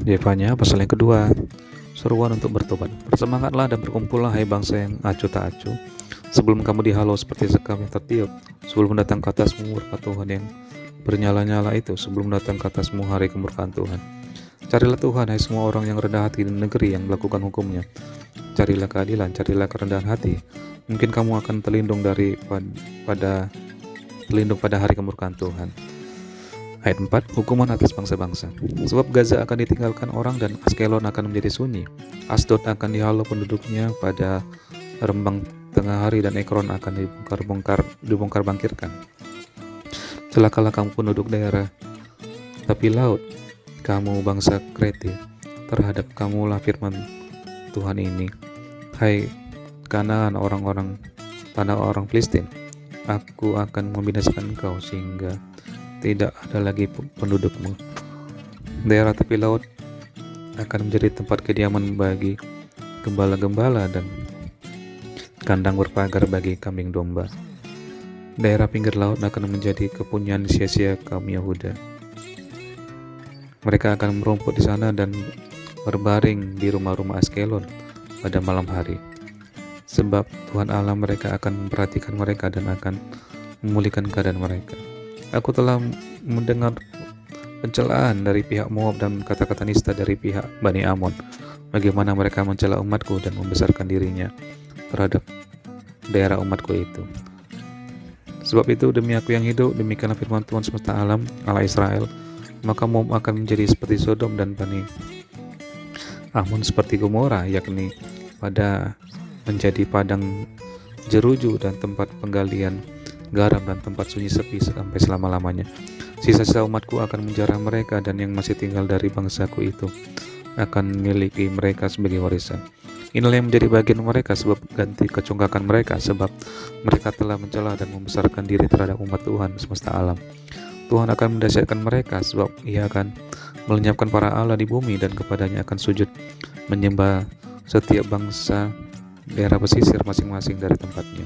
Yefanya pasal yang kedua, seruan untuk bertobat. Bersemangatlah dan berkumpullah hai bangsa yang acuh tak acuh, sebelum kamu dihalau seperti sekam yang tertiup, sebelum datang ke atasmu murka Tuhan yang bernyala-nyala itu, sebelum datang ke atasmu hari kemurkaan Tuhan. Carilah Tuhan hai semua orang yang rendah hati di negeri yang melakukan hukumnya. Carilah keadilan, carilah kerendahan hati. Mungkin kamu akan terlindung pada hari kemurkaan Tuhan. Ayat 4, hukuman atas bangsa-bangsa. Sebab Gaza akan ditinggalkan orang dan Askelon akan menjadi sunyi. Asdod akan dihalau penduduknya pada rembang tengah hari dan Ekron akan dibongkar bangkirkan. Celakalah kamu penduduk daerah tepi laut, kamu bangsa Krete, terhadap kamulah firman Tuhan ini. Hai Kanaan, orang-orang tanah orang Filistin, aku akan membinasakan engkau sehingga tidak ada lagi pendudukmu. Daerah tepi laut akan menjadi tempat kediaman bagi gembala-gembala dan kandang berpagar bagi kambing domba. Daerah pinggir laut akan menjadi kepunyaan sia-sia kaum Yehuda. Mereka akan merumput di sana dan berbaring di rumah-rumah Askelon pada malam hari. Sebab Tuhan Allah mereka akan memperhatikan mereka dan akan memulihkan keadaan mereka. Aku telah mendengar pencelaan dari pihak Moab dan kata-kata nista dari pihak Bani Amon, bagaimana mereka mencela umatku dan membesarkan dirinya terhadap daerah umatku itu. Sebab itu demi aku yang hidup, demikianlah firman Tuhan semesta alam, Allah Israel, maka Moab akan menjadi seperti Sodom dan Bani Amon seperti Gomora, yakni pada menjadi padang jeruju dan tempat penggalian garam dan tempat sunyi sepi sampai selama-lamanya. Sisa-sisa umatku akan menjarah mereka dan yang masih tinggal dari bangsaku itu akan memiliki mereka sebagai warisan. Inilah yang menjadi bagian mereka sebab ganti kecongkakan mereka, sebab mereka telah mencela dan membesarkan diri terhadap umat Tuhan semesta alam. Tuhan akan mendahsyatkan mereka sebab ia akan melenyapkan para Allah di bumi dan kepadanya akan sujud menyembah setiap bangsa daerah pesisir masing-masing dari tempatnya.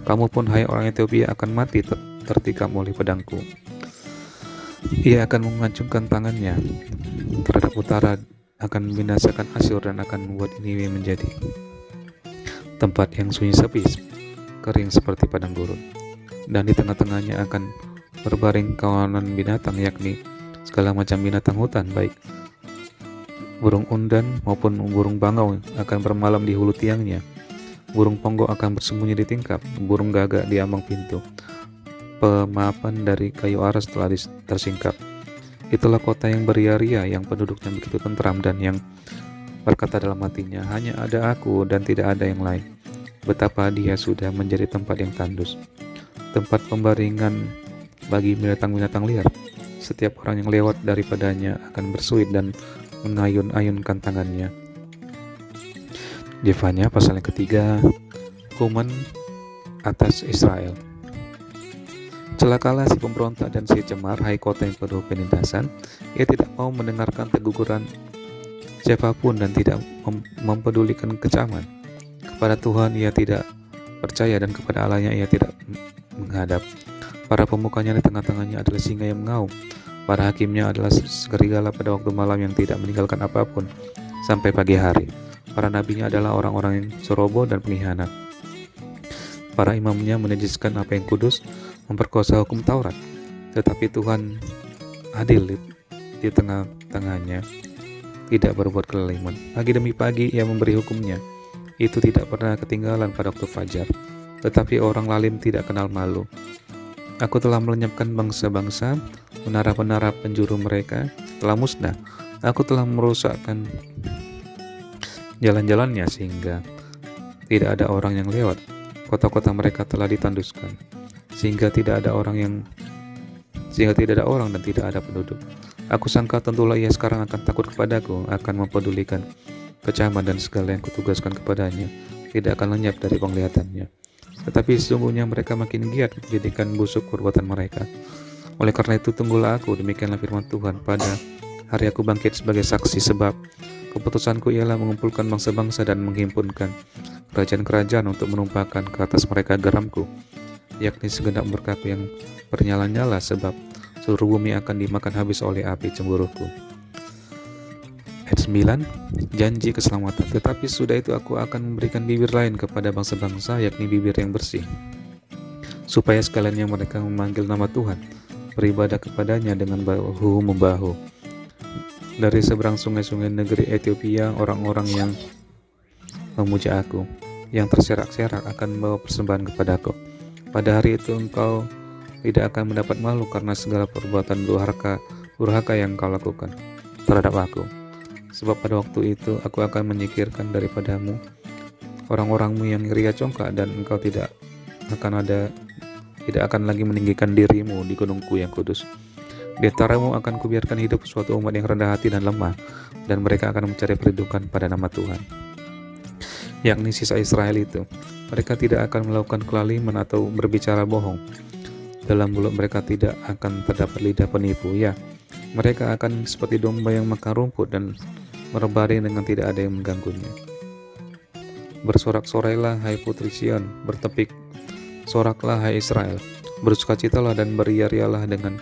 Kamu pun hai orang Ethiopia akan mati tertikam oleh pedangku. Ia akan mengacungkan tangannya terhadap utara, akan membinasakan Asyur dan akan membuat Niniwe menjadi tempat yang sunyi sepi, kering seperti padang gurun. Dan di tengah-tengahnya akan berbaring kawanan binatang, yakni segala macam binatang hutan, baik burung undan maupun burung bangau akan bermalam di hulu tiangnya. Burung ponggok akan bersembunyi di tingkap, burung gagak di ambang pintu. Pemapan dari kayu aras telah tersingkap. Itulah kota yang beria-ria, yang penduduknya begitu tentram dan yang berkata dalam hatinya, hanya ada aku dan tidak ada yang lain. Betapa dia sudah menjadi tempat yang tandus, tempat pembaringan bagi binatang-binatang liar. Setiap orang yang lewat daripadanya akan bersuit dan mengayun-ayunkan tangannya. Yefanya pasal yang ketiga, hukuman atas Israel. Celakalah si pemberontak dan si cemar, hai kota yang penuh penindasan. Ia tidak mau mendengarkan teguran siapapun dan tidak mempedulikan kecaman. Kepada Tuhan ia tidak percaya dan kepada Allahnya ia tidak menghadap. Para pemukanya di tengah-tengahnya adalah singa yang mengaum. Para hakimnya adalah serigala pada waktu malam yang tidak meninggalkan apapun sampai pagi hari. Para nabinya adalah orang-orang yang ceroboh dan pengkhianat. Para imamnya menajiskan apa yang kudus, memperkosa hukum Taurat. Tetapi Tuhan adil di tengah-tengahnya, tidak berbuat kelaliman. Pagi demi pagi ia memberi hukumnya. Itu tidak pernah ketinggalan pada waktu fajar. Tetapi orang lalim tidak kenal malu. Aku telah melenyapkan bangsa-bangsa, menara-menara penjuru mereka telah musnah. Aku telah merusakkan jalan-jalannya sehingga tidak ada orang yang lewat. Kota-kota mereka telah ditanduskan sehingga tidak ada orang dan tidak ada penduduk. Aku sangka tentulah ia sekarang akan takut kepadaku, akan mempedulikan kecaman dan segala yang kutugaskan kepadanya tidak akan lenyap dari penglihatannya. Tetapi sesungguhnya mereka makin giat menjadikan busuk perbuatan mereka. Oleh karena itu tunggulah aku, demikianlah firman Tuhan, pada hari aku bangkit sebagai saksi, sebab keputusanku ialah mengumpulkan bangsa-bangsa dan menghimpunkan kerajaan-kerajaan untuk menumpahkan ke atas mereka garamku, yakni segenap berkahku yang bernyala-nyala, sebab seluruh bumi akan dimakan habis oleh api cemburuku. Ayat 9, janji keselamatan. Tetapi sudah itu aku akan memberikan bibir lain kepada bangsa-bangsa, yakni bibir yang bersih, supaya sekaliannya mereka memanggil nama Tuhan, beribadah kepadanya dengan bahu-membahu. Dari seberang sungai-sungai negeri Ethiopia, orang-orang yang memuja aku, yang terserak-serak akan membawa persembahan kepadaku. Pada hari itu engkau tidak akan mendapat malu karena segala perbuatan durhaka yang kau lakukan terhadap aku. Sebab pada waktu itu aku akan menyingkirkan daripadamu orang-orangmu yang ria congkak, dan engkau tidak akan lagi meninggikan dirimu di gunungku yang kudus. Di antaramu akan kubiarkan hidup suatu umat yang rendah hati dan lemah, dan mereka akan mencari perlindungan pada nama Tuhan, yakni sisa Israel itu. Mereka tidak akan melakukan kelaliman atau berbicara bohong. Dalam mulut mereka tidak akan terdapat lidah penipu. Ya, mereka akan seperti domba yang makan rumput dan berbaring dengan tidak ada yang mengganggunya. Bersorak-sorailah hai putri Sion, bertepik soraklah hai Israel, bersukacitalah dan beria-rialah dengan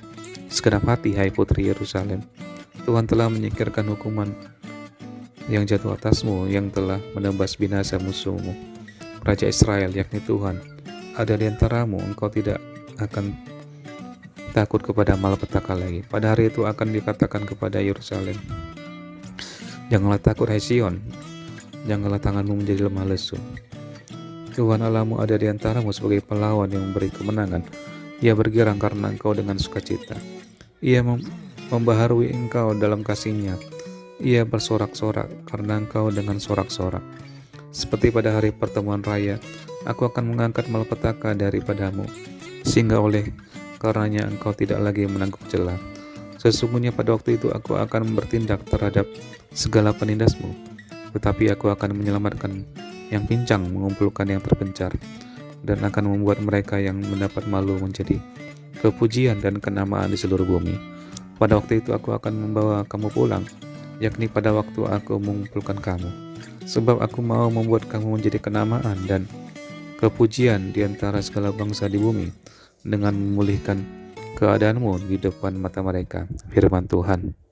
segenap hati hai putri Yerusalem. Tuhan telah menyingkirkan hukuman yang jatuh atasmu, yang telah menebas binasa musuhmu. Raja Israel, yakni Tuhan, ada di antaramu. Engkau tidak akan takut kepada malapetaka lagi. Pada hari itu akan dikatakan kepada Yerusalem, janganlah takut hai Sion, janganlah tanganmu menjadi lemah lesu. Tuhan Allahmu ada di antaramu sebagai pahlawan yang memberi kemenangan. Ia bergirang karena engkau dengan sukacita. Ia membaharui engkau dalam kasih-Nya. Ia bersorak-sorak karena engkau dengan sorak-sorak. Seperti pada hari pertemuan raya, aku akan mengangkat malapetaka daripadamu, sehingga oleh karenanya engkau tidak lagi menangguk celah. Sesungguhnya pada waktu itu aku akan bertindak terhadap segala penindasmu, tetapi aku akan menyelamatkan yang pincang, mengumpulkan yang terpencar, dan akan membuat mereka yang mendapat malu menjadi kepujian dan kenamaan di seluruh bumi. Pada waktu itu aku akan membawa kamu pulang, yakni pada waktu aku mengumpulkan kamu, sebab aku mau membuat kamu menjadi kenamaan dan kepujian di antara segala bangsa di bumi, dengan memulihkan keadaanmu di depan mata mereka. Firman Tuhan.